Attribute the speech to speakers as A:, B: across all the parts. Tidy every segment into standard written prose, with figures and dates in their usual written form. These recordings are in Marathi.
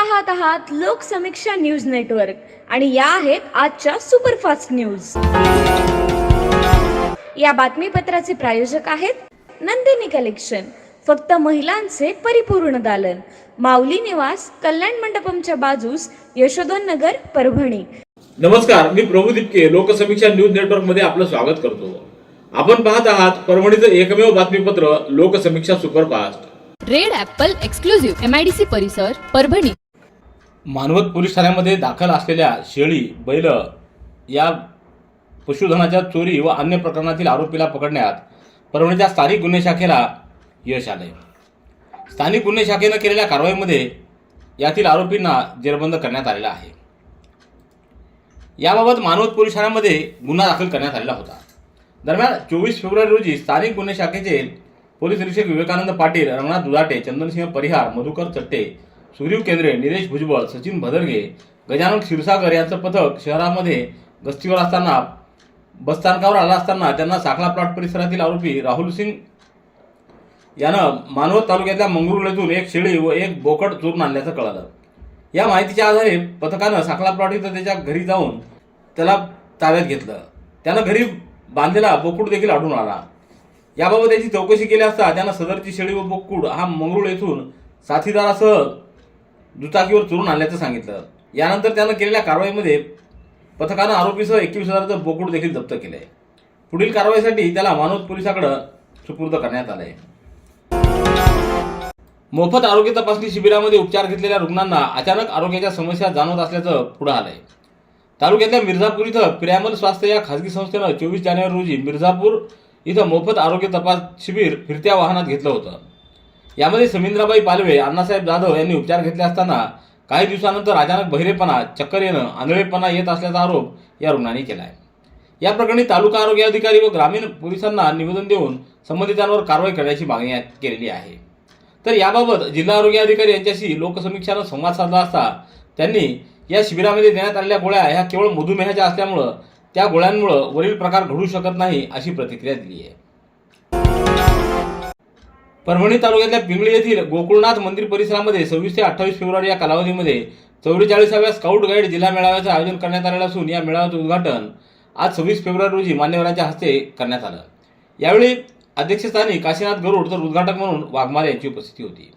A: पाहत आहात लोकसमीक्षा न्यूज नेटवर्क आणि या आहेत आजच्या सुपरफास्ट न्यूज। या बातमीपत्राचे प्रायोजक आहेत नंदिनी कलेक्शन, फक्त महिलांचे परिपूर्ण दालन, माऊली निवास, कल्याण मंडपमच्या बाजूस, यशोधन नगर, परभणी।
B: नमस्कार, मी प्रभू दिपके लोकसमीक्षा न्यूज नेटवर्क मध्ये आपलं स्वागत करतो। आपण पाहत आहात परभणीचं एकमेव बातमीपत्र Loksamiksha superfast.
C: Red Apple exclusive MIDC परिसर, परभणी।
B: मानवत पोलीस ठाण्यामध्ये दाखल असलेल्या शेळी, बैल या पशुधनाच्या चोरी व अन्य प्रकरणातील आरोपीला पकडण्यात परभणीच्या स्थानिक गुन्हे शाखेला यश आले। स्थानिक गुन्हे शाखेने केलेल्या कारवाईमध्ये यातील आरोपींना जेरबंद करण्यात आलेला आहे। याबाबत मानवत पोलीस ठाण्यामध्ये गुन्हा दाखल करण्यात आलेला होता। दरम्यान 24 फेब्रुवारी रोजी स्थानिक गुन्हे शाखेचे पोलीस निरीक्षक विवेकानंद पाटील, रंगनाथ दुधाटे, चंदनसिंह परिहार, मधुकर चट्टे, सुग्रीव केंद्रे, निलेश भुजबळ, सचिन भदरगे, गजानन क्षीरसागर यांचं पथक शहरामध्ये गस्तीवर असताना बसस्थानकावर आला असताना त्यांना साखळा प्लॉट परिसरातील आरोपी राहुल सिंग यानं मानवत तालुक्यातल्या मंगरुळेतून एक शेळी व एक बोकड चोरून आणल्याचं कळालं। या माहितीच्या आधारे पथकानं साखळा प्लॉट इथं त्याच्या घरी जाऊन त्याला ताब्यात घेतलं। त्यानं घरी बांधलेला बोकूड देखील आढळून आला। याबाबत त्याची चौकशी केली असता त्यानं सदरची शेळी व बोकूड हा मंगरुळ येथून साथीदारासह दुचाकीवर चोरून आणल्याचं सांगितलं। यानंतर त्यानं केलेल्या कारवाईमध्ये पथकानं आरोपीसह 21,000चं बोकूड देखील जप्त केलंय। पुढील कारवाईसाठी त्याला मानवत पोलिसांकडे सुपूर्द करण्यात आलंय। मोफत आरोग्य तपासणी शिबिरामध्ये उपचार घेतलेल्या रुग्णांना अचानक आरोग्याच्या समस्या जाणवत असल्याचं पुढे आलंय। तालुक्यातल्या मिर्झापूर इथं पिरॅमल स्वास्थ्य या खासगी संस्थेनं 24 जानेवारी रोजी मिर्झापूर इथं मोफत आरोग्य तपास शिबिर फिरत्या वाहनात घेतलं होतं। यामध्ये समिंद्राबाई पालवे, अण्णासाहेब जाधव यांनी उपचार घेतले असताना काही दिवसानंतर अचानक बहिरेपणा, चक्कर येणं, आंधळेपणा येत असल्याचा आरोप या रुग्णांनी केलाय। या प्रकरणी तालुका आरोग्य अधिकारी व ग्रामीण पोलिसांना निवेदन देऊन संबंधितांवर कारवाई करण्याची मागणी केलेली आहे। तर याबाबत जिल्हा आरोग्य अधिकारी यांच्याशी लोकसमीक्षानं संवाद साधला असता त्यांनी या शिबिरामध्ये देण्यात आलेल्या गोळ्या ह्या केवळ मधुमेहाच्या असल्यामुळं त्या गोळ्यांमुळं वरील प्रकार घडू शकत नाही अशी प्रतिक्रिया दिली आहे। परभणी तालुक्यातल्या पिंगळी येथील गोकुळनाथ मंदिर परिसरामध्ये 26 ते 28 फेब्रुवारी या कालावधीमध्ये 44व्या स्काउट गाईड जिल्हा मेळाव्याचं आयोजन करण्यात आलेलं असून या मेळाव्याचं उद्घाटन आज 26 फेब्रुवारी रोजी मान्यवरांच्या हस्ते करण्यात आलं। यावेळी अध्यक्षस्थानी काशीनाथ गरुड तर उद्घाटक म्हणून वाघमारे यांची उपस्थिती होती।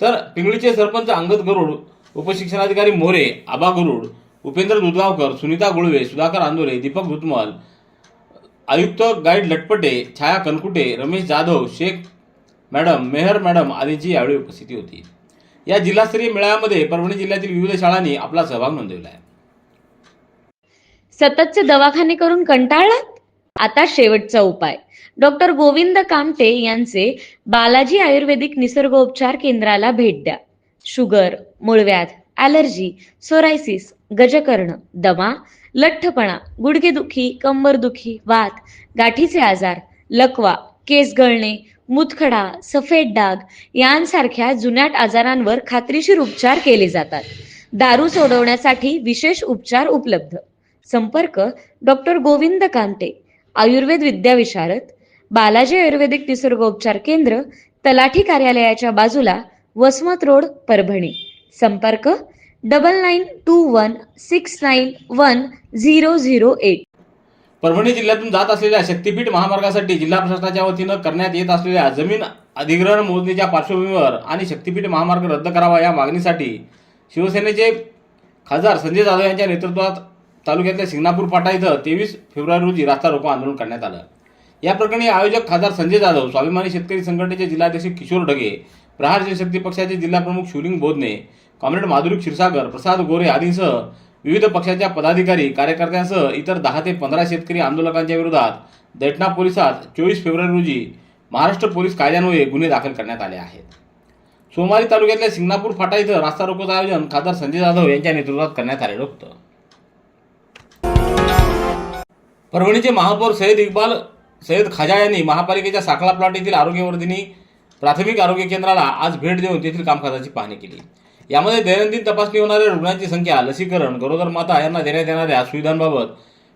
B: तर पिंगळीचे सरपंच अंगद गरुड, उपशिक्षणाधिकारी मोरे, आबा गरुड, उपेंद्र दुधगावकर, सुनीता गुळवे, सुधाकर आंदोले, दीपक धुतमल, आयुक्त गाईड लटपटे, छाया कनकुटे, रमेश जाधव, शेख मॅडम, मेहर मॅडम आदींची यावेळी उपस्थिती होती। या जिल्हास्तरीय मेळाव्यामध्ये परभणी जिल्ह्यातील विविध शाळांनी आपला सहभाग नोंदवला आहे।
A: सततचे दवाखाने करून कंटाळलात? आता शेवटचा उपाय। डॉक्टर गोविंद कामटे यांचे बालाजी आयुर्वेदिक निसर्गोपचार केंद्राला भेट द्या। शुगर, मूळव्याध, ॲलर्जी, सोरायसिस, गजकर्ण, दमा, लठ्ठपणा, गुडघेदुखी, कंबरदुखी, वात, गाठीचे आजार, लकवा, केस गळणे, मुतखडा, सफेद डाग यांसारख्या जुनाट आजारांवर खात्रीशीर उपचार केले जातात। दारू सोडवण्यासाठी विशेष उपचार उपलब्ध। संपर्क डॉक्टर गोविंद कामटे, आयुर्वेद विद्याविशारद, बालाजी आयुर्वेदिक निसर्गोपचार केंद्र, तलाठी कार्यालयाच्या बाजूला, वसमत रोड, परभणी। संपर्क 9921691008।
B: परभणी जिल्ह्यातून जात असलेल्या शक्तीपीठ महामार्गासाठी जिल्हा प्रशासनाच्या वतीनं करण्यात येत असलेल्या जमीन अधिग्रहण मोजणीच्या पार्श्वभूमीवर आणि शक्तीपीठ महामार्ग रद्द करावा या मागणीसाठी शिवसेनेचे खासदार संजय जाधव यांच्या नेतृत्वात तालुक्यातल्या शिंगणापूर फाटा इथं 23 फेब्रुवारी रोजी रास्ता रोको आंदोलन करण्यात आलं। या प्रकरणी आयोजक खासदार संजय जाधव, स्वाभिमानी शेतकरी संघटनेचे जिल्हाध्यक्ष किशोर ढगे, प्रहार जनशक्ती पक्षाचे जिल्हाप्रमुख शिवलिंग बोधने, कॉम्रेड माधुरी क्षीरसागर, प्रसाद गोरे आदींसह विविध पक्षाच्या पदाधिकारी, कार्यकर्त्यांसह इतर 10 ते 15 शेतकरी आंदोलकांच्या विरोधात दैठणा पोलिसात 24 फेब्रुवारी रोजी महाराष्ट्र पोलीस कायद्यान्वये गुन्हे दाखल करण्यात आले आहेत। सोमवारी तालुक्यातल्या शिंगणापूर फाटा इथं रास्ता रोकोचं आयोजन खासदार संजय जाधव यांच्या नेतृत्वात करण्यात आलेलं होतं। परभणीचे महापौर सय्यद खाजा यांनी महापालिकेच्या साखळा प्लॉट येथील आरोग्यवर्धिनी प्राथमिक आरोग्य केंद्राला आज भेट देऊन तेथील कामकाजाची पाहणी केली। यामध्ये दैनंदिन तपासणी होणाऱ्या रुग्णांची संख्या, लसीकरण, गरोदर माता यांना देण्यात येणाऱ्या सुविधांबाबत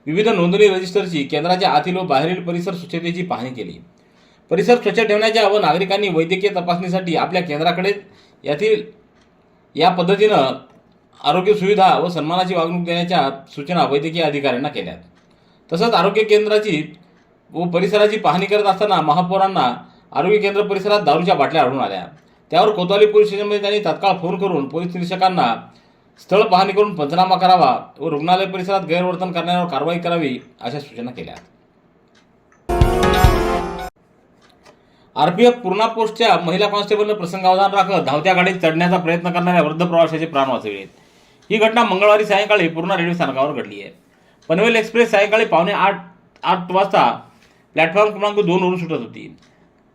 B: विविध नोंदणी रजिस्टरची, केंद्राच्या आतील व बाहेरील परिसर स्वच्छतेची पाहणी केली। परिसर स्वच्छ ठेवण्याच्या व नागरिकांनी वैद्यकीय तपासणीसाठी आपल्या केंद्राकडे या पद्धतीनं आरोग्य सुविधा व सन्मानाची वागणूक देण्याच्या सूचना वैद्यकीय अधिकाऱ्यांना केल्यात. तसंच आरोग्य केंद्राची व परिसराची पाहणी करत असताना महापौरांना आरोग्य केंद्र परिसरात दारूच्या बाटल्या आढळून आल्या. त्यावर कोतवाली पोलीस स्टेशनमध्ये त्यांनी तात्काळ फोन करून पोलीस निरीक्षकांना स्थळ पाहणी करून पंचनामा करावा व रुग्णालय परिसरात गैरवर्तन करण्यावर कारवाई करावी अशा सूचना केल्या. आरपीएफ पूर्णा पोस्टच्या महिला कॉन्स्टेबलनं प्रसंगावधान राखत धावत्या गाडीत चढण्याचा प्रयत्न करणाऱ्या वृद्ध प्रवाशाचे प्राण वाचविले. ही घटना मंगळवारी सायंकाळी पूर्णा रेल्वे स्थानकावर घडली आहे. पनवेल एक्सप्रेस सायंकाळी 7:45 वाजता प्लॅटफॉर्म क्रमांक 2 वरून सुटत होती.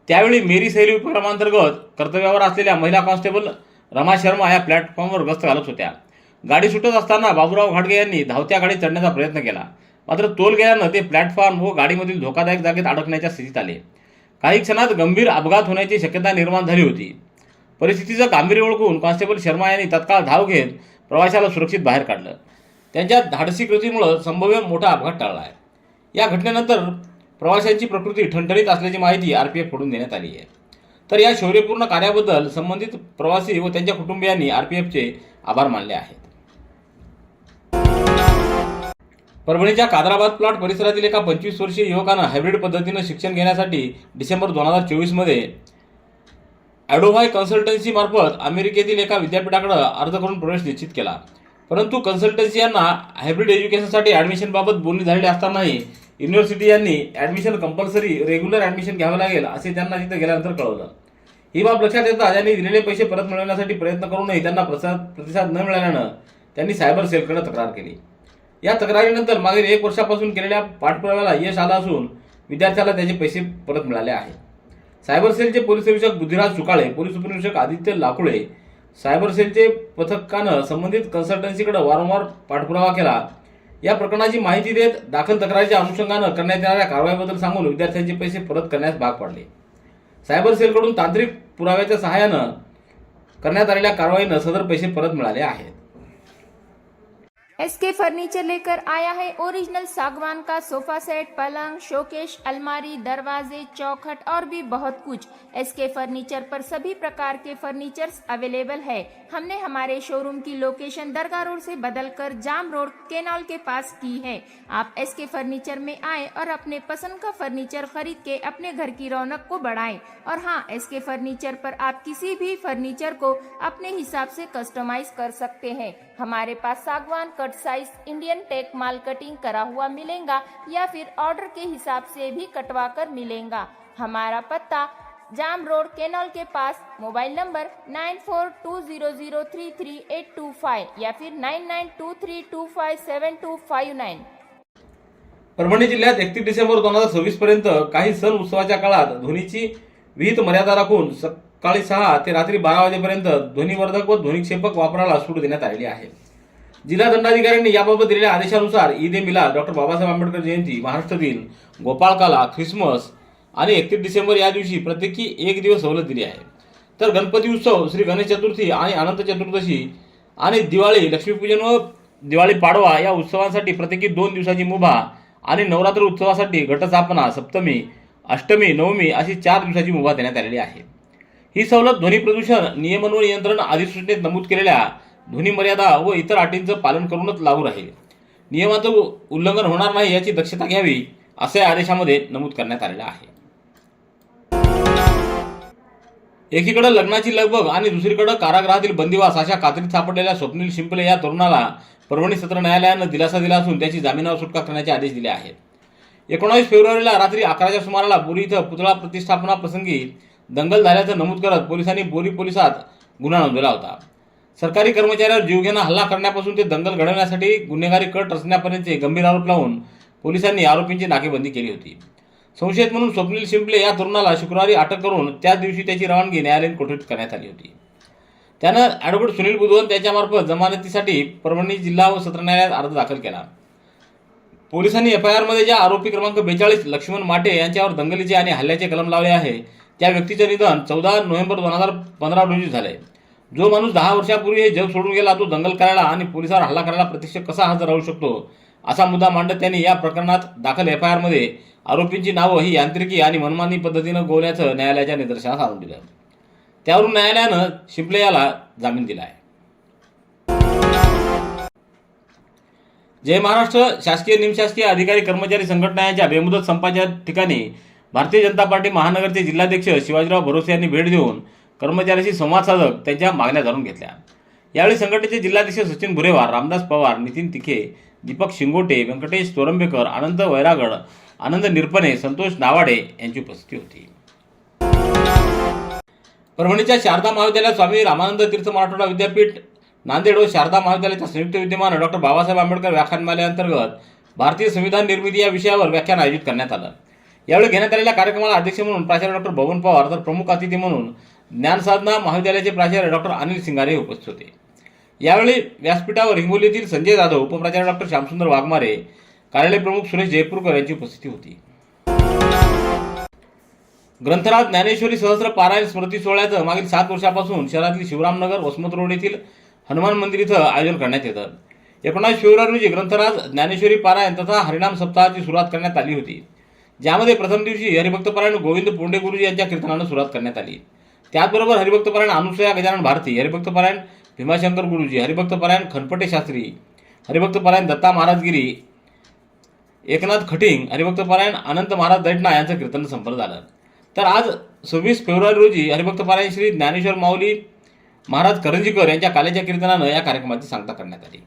B: त्यावेळी मेरी सैली उपक्रमांतर्गत कर्तव्यावर असलेल्या महिला कॉन्स्टेबल रमा शर्मा या प्लॅटफॉर्मवर गस्त घालत होत्या. गाडी सुटत असताना बाबूराव घाटगे यांनी धावत्या गाडीत चढण्याचा प्रयत्न केला. मात्र तोल गेल्यानं ते प्लॅटफॉर्म व गाडीमधील धोकादायक जागेत अडकण्याच्या स्थितीत आले. काही क्षणात गंभीर अपघात होण्याची शक्यता निर्माण झाली होती. परिस्थितीचं गांभीर्य ओळखून कॉन्स्टेबल शर्मा यांनी तत्काळ धाव घेत प्रवाशाला सुरक्षित बाहेर काढलं. त्यांच्या धाडसी कृतीमुळे संभाव्य मोठा अपघात टाळला आहे. या घटनेनंतर प्रवाशांची प्रकृती ठणठणीत असल्याची माहिती आरपीएफ कडून देण्यात आली आहे. तर या शौर्यपूर्ण कार्याबद्दल संबंधित प्रवासी व त्यांच्या कुटुंबियांनी आरपीएफचे आभार मानले आहेत. परभणीच्या कादराबाद प्लॉट परिसरातील एका 25 वर्षीय युवकानं हायब्रिड पद्धतीनं शिक्षण घेण्यासाठी डिसेंबर 2024 मध्ये ॲडोव्हाय कन्सल्टन्सी मार्फत अमेरिकेतील एका विद्यापीठाकडे अर्ज करून प्रवेश निश्चित केला. परंतु कन्सल्टन्सी यांना हायब्रिड एज्युकेशनसाठी ॲडमिशनबाबत बोलणी झालेली असतानाही युनिव्हर्सिटी यांनी ॲडमिशन कंपल्सरी रेग्युलर ॲडमिशन घ्यावं लागेल असे त्यांना तिथे गेल्यानंतर कळवलं. ही बाब लक्षात येता त्यांनी दिलेले पैसे परत मिळवण्यासाठी प्रयत्न करूनही त्यांना प्रतिसाद न मिळाल्यानं त्यांनी सायबर सेलकडे तक्रार केली. या तक्रारीनंतर मागील 1 वर्षापासून केलेल्या पाठपुराव्याला यश आलं असून विद्यार्थ्याला त्याचे पैसे परत मिळाले आहेत. सायबर सेलचे पोलीस निरीक्षक बुद्धिराज सुकाळे, पोलीस उपनिरीक्षक आदित्य लाकुळे, सायबर सेलचे पथकानं संबंधित कन्सल्टन्सीकडे वारंवार पाठपुरावा केला. या प्रकरणाची माहिती देत दाखल तक्रारीच्या अनुषंगानं करण्यात येणाऱ्या कारवाईबद्दल सांगून विद्यार्थ्यांचे पैसे परत करण्यास भाग पाडले. सायबर सेलकडून तांत्रिक पुराव्याच्या सहाय्यानं करण्यात आलेल्या कारवाईनं सदर पैसे परत मिळाले आहेत.
D: एसके फर्नीचर लेकर आया है ओरिजिनल सागवान का सोफा सेट, पलंग, शोकेश, अलमारी, दरवाजे, चौखट और भी बहुत कुछ। एसके फर्नीचर पर सभी प्रकार के फर्नीचर्स अवेलेबल है। हमने हमारे शोरूम की लोकेशन दरगाह रोड से बदलकर जाम रोड केनॉल के पास की है। आप एसके फर्नीचर में आए और अपने पसंद का फर्नीचर खरीद के अपने घर की रौनक को बढ़ाएं। और हाँ, एसके फर्नीचर पर आप किसी भी फर्नीचर को अपने हिसाब से कस्टमाइज कर सकते हैं। हमारे पास सागवान कट साइज इंडियन टेक माल कटिंग करा हुआ मिलेगा या फिर ऑर्डर के हिसाब से भी कटवा कर मिलेगा। हमारा पत्ता जाम रोड केनॉल के पास। मोबाइल नंबर 9420033825 या फिर 9923257259।
B: परभणी जिल्ह्यात 31 डिसेंबर 2026 पर्यंत काही सण उत्सवाच्या काळात ध्वनीची विहित मर्यादा राखून सकाळी 6 ते रात्री 12 वाजेपर्यंत ध्वनिवर्धक व ध्वनिक्षेपक वापराला सूट देण्यात आलेली आहे। जिल्हा दंडाधिकाऱ्यांनी याबाबत दिलेल्या आदेशानुसार ईद ए मिलाद, डॉक्टर बाबासाहेब आंबेडकर जयंती, महाराष्ट्र दिन, गोपाळकाला, ख्रिसमस आणि 31 डिसेंबर या दिवशी प्रत्येकी 1 दिवस सवलत दिली आहे। तर गणपती उत्सव, श्री गणेश चतुर्थी आणि अनंत चतुर्दशी आणि दिवाळी, लक्ष्मीपूजन व दिवाळी पाडवा या उत्सवांसाठी प्रत्येकी 2 दिवसाची मुभा आणि नवरात्र उत्सवासाठी घटस्थापना, सप्तमी, अष्टमी, नवमी अशी 4 दिवसाची मुभा देण्यात आलेली आहे। ही सवलत ध्वनी प्रदूषण नियमन व नियंत्रण अधिसूचनेत नमूद केलेल्या ध्वनी मर्यादा व इतर अटींचं पालन करूनच लागू राहील। नियमाचं उल्लंघन होणार नाही याची दक्षता घ्यावी असे या आदेशामध्ये नमूद करण्यात आलेलं आहे। एकीकडे लग्नाची लगबग आणि दुसरीकडे कारागृहातील बंदिवास अशा कात्रीत सापडलेल्या स्वप्नील शिंपले या तरुणाला परभणी सत्र न्यायालयानं दिलासा दिला असून त्याची जामिनावर सुटका करण्याचे आदेश दिले आहेत। 19 फेब्रुवारीला रात्री 11च्या सुमाराला बोरी इथं पुतळा प्रतिष्ठापना प्रसंगी दंगल झाल्याचं नमूद करत पोलिसांनी बोरी पोलिसात गुन्हा नोंदवला होता। सरकारी कर्मचाऱ्यावर जीवघेणा हल्ला करण्यापासून ते दंगल घडवण्यासाठी गुन्हेगारी कट रचण्यापर्यंतचे गंभीर आरोप लावून पोलिसांनी आरोपींची नाकेबंदी केली होती। संशयित म्हणून स्वप्नील शिंपले या तरुणाला शुक्रवारी अटक करून त्याच दिवशी त्याची रवानगी न्यायालयीन कोठडीत करण्यात आली होती। त्यानं ॲडव्होकेट सुनील बुधवन याच्यामार्फत जमानतीसाठी परभणी जिल्हा व सत्र न्यायालयात अर्ज दाखल केला। पोलिसांनी एफआयआर मध्ये ज्या आरोपी क्रमांक 42 लक्ष्मण माटे यांच्यावर दंगलीचे आणि हल्ल्याचे कलम लावले आहे त्या व्यक्तीचे निधन 14 नोव्हेंबर 2015 रोजी झाले। जो माणूस 10 वर्षापूर्वी हे जग सोडून गेला तो दंगल करायला आणि पोलिसांवर हल्ला करायला प्रत्यक्ष कसा हजर राहू शकतो असा मुद्दा मांडत त्यांनी या प्रकरणात दाखल एफआयआर मध्ये आरोपींची नावं ही यांत्रिकी आणि मनमानी पद्धतीनं गोवण्याचं न्यायालयाच्या निदर्शनास आणून दिलं। त्यावरून न्यायालयानं शिंपले याला जामीन दिला आहे। जय महाराष्ट्र शासकीय निमशासकीय अधिकारी कर्मचारी संघटना यांच्या बेमुदत संपाच्या ठिकाणी भारतीय जनता पार्टी महानगरचे जिल्हाध्यक्ष शिवाजीराव भरोसे यांनी भेट देऊन कर्मचाऱ्यांशी संवाद साधत त्यांच्या मागण्या जाणून घेतल्या। यावेळी संघटनेचे जिल्हाध्यक्ष सचिन भुरेवार, रामदास पवार, नितीन तिखे, दीपक शिंगोटे, व्यंकटेश तोरंबेकर, आनंद वैरागड, आनंद निरपणे, संतोष नावाडे यांची उपस्थिती होती। परभणीच्या शारदा महाविद्यालयात स्वामी रामानंद तीर्थ मराठवाडा विद्यापीठ नांदेड व शारदा महाविद्यालयाच्या संयुक्त विद्यमाने डॉक्टर बाबासाहेब आंबेडकर व्याख्यानमालेअंतर्गत भारतीय संविधान निर्मिती या विषयावर व्याख्यान आयोजित करण्यात आलं। यावेळी घेण्यात आलेल्या कार्यक्रमाला अध्यक्ष म्हणून प्राचार्य डॉक्टर बबन पवार तर प्रमुख अतिथी म्हणून ज्ञानसाधना महाविद्यालयाचे प्राचार्य डॉक्टर अनिल सिंगारे उपस्थित होते। यावेळी व्यासपीठावर हिंगोलीतील संजय जाधव, उपप्राचार्य डॉक्टर श्यामसुंदर वाघमारे, कार्यालय प्रमुख सुरेश जयपूरकर यांची उपस्थिती होती। ग्रंथराज ज्ञानेश्वरी सहस्त्र पारायण स्मृती सोहळ्याचं मागील 7 वर्षापासून शहरातील शिवरामनगर वसमत रोड येथील हनुमान मंदिर इथं आयोजन करण्यात येतं। 19 फेब्रुवारी रोजी ग्रंथराज ज्ञानेश्वरी पारायण तथा हरिनाम सप्ताहाची सुरुवात करण्यात आली होती, ज्यामध्ये प्रथम दिवशी हरिभक्तपरायण गोविंद पोंडे गुरुजी यांच्या कीर्तनानं सुरुवात करण्यात आली। त्याचबरोबर हरिभक्तपरायण अनुसया गजानन भारती, हरिभक्तपरायण भीमाशंकर गुरुजी, हरिभक्तपरायण खनपटे शास्त्री, हरिभक्तपरायण दत्ता महाराजगिरी, एकनाथ खटिंग, हरिभक्तपरायण अनंत महाराज दैठणा यांचं कीर्तन संपन्न झालं। तर आज 26 फेब्रुवारी रोजी हरिभक्तपरायण श्री ज्ञानेश्वर माऊली महाराज करंजीकर यांच्या काल्याच्या कीर्तनानं या कार्यक्रमाची सांगता करण्यात आली।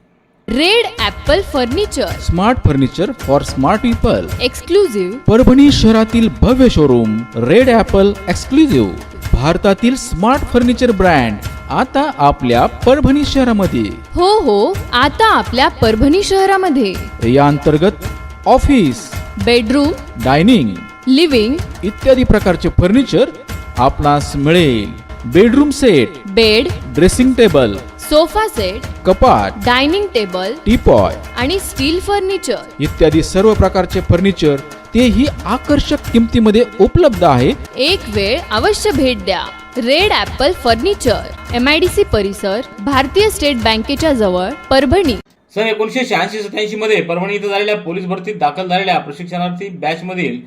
C: Red Apple furniture,
E: smart furniture for smart people,
C: exclusive
E: Parbhani शहरातील भव्य शोरूम रेड ॲपल एक्सक्लुझिव्ह, भारतातील स्मार्ट फर्निचर ब्रँड आता आपल्या परभणी शहरामध्ये।
C: हो आता आपल्या परभणी शहरामध्ये
E: या अंतर्गत ऑफिस,
C: बेडरूम,
E: डायनिंग,
C: लिव्हिंग
E: इत्यादी प्रकारचे फर्निचर आपणास मिळेल। Bedroom set,
C: bed,
E: dressing table,
C: sofa set,
E: कपाट,
C: डायनिंग टेबल
E: टीपॉय
C: आणि स्टील फर्निचर
E: इत्यादी सर्व प्रकारचे फर्निचर तेही आकर्षक किमतीमध्ये उपलब्ध आहे।
C: एक वेळ अवश्य भेट द्या। रेड ॲपल फर्निचर, MIDC परिसर, भारतीय स्टेट बँकेच्या जवळ, परभणी।
B: सन 1986-87 मध्ये परभणी इथं झालेल्या पोलीस भरतीत दाखल झालेल्या प्रशिक्षणार्थी बॅचमधील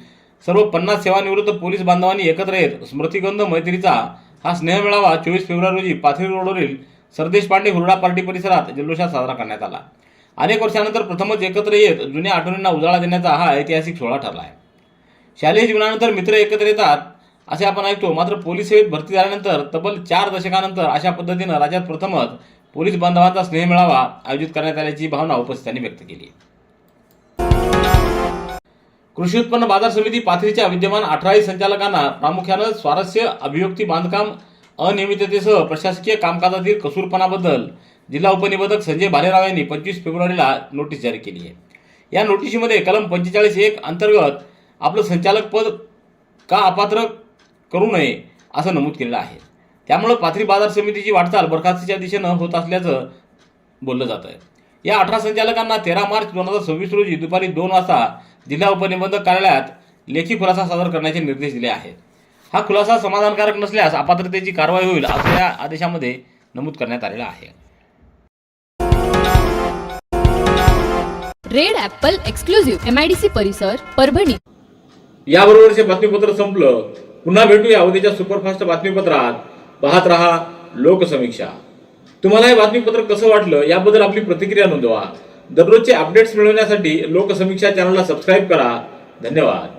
B: सर्व 50 सेवानिवृत्त पोलीस बांधवांनी एकत्र येत स्मृतिगंध मैत्रीचा हा स्नेह मेळावा 24 फेब्रुवारी रोजी पाथरी रोडवरील सरदेश पांडे हुरडा पार्टी परिसरात जल्लोषात साजरा करण्यात आला। अनेक वर्षानंतर प्रथमच एकत्र येत जुन्या आठवणींना उजाळा देण्याचा हा ऐतिहासिक सोहळा ठरला आहे। शालेय जीवनानंतर मित्र एकत्र येतात असे आपण ऐकतो, मात्र पोलीस सेवेत भरती झाल्यानंतर तब्बल 4 दशकानंतर अशा पद्धतीनं राज्यात प्रथमच पोलीस बांधवांचा स्नेह मेळावा आयोजित करण्यात आल्याची भावना उपस्थितांनी व्यक्त केली। कृषी उत्पन्न बाजार समिती पाथरीच्या विद्यमान 18 संचालकांना प्रामुख्यानं स्वारस्य, अभियोक्ती, बांधकाम अनियमिततेसह प्रशासकीय कामकाजातील कसूरपणाबद्दल जिल्हा उपनिबंधक संजय भालेराव यांनी 25 फेब्रुवारीला नोटीस जारी केली आहे। या नोटिशीमध्ये कलम 45(1) अंतर्गत आपलं संचालक पद का अपात्र करू नये असं नमूद केलेलं आहे। त्यामुळे पाथरी बाजार समितीची वाटचाल बरखास्तीच्या दिशेनं होत असल्याचं बोललं जात आहे। या 18 संचालकांना 13 मार्च 2026 रोजी दुपारी 2 वाजता जिल्हा उपनिबंधक कार्यालयात लेखी खुलासा सादर करण्याचे निर्देश दिले आहेत। हा खुलासा समाधानकारक नसल्यास अपात्रतेची कारवाई होईल असं या आदेशामध्ये नमूद करण्यात आलेलं आहे।
C: रेड ॲपल एक्सक्लुझिव्ह, MIDC परिसर, परभणी।
B: याबरोबरचे बातमीपत्र संपलं। पुन्हा भेटूया उद्याच्या सुपरफास्ट बातमीपत्रात। पाहत रहा लोकसमीक्षा। तुम्हाला हे बातमीपत्र कसं वाटलं याबद्दल आपली प्रतिक्रिया नोंदवा। दररोजचे अपडेट्स मिळवण्यासाठी लोकसमीक्षा चॅनलला सबस्क्राईब करा। धन्यवाद।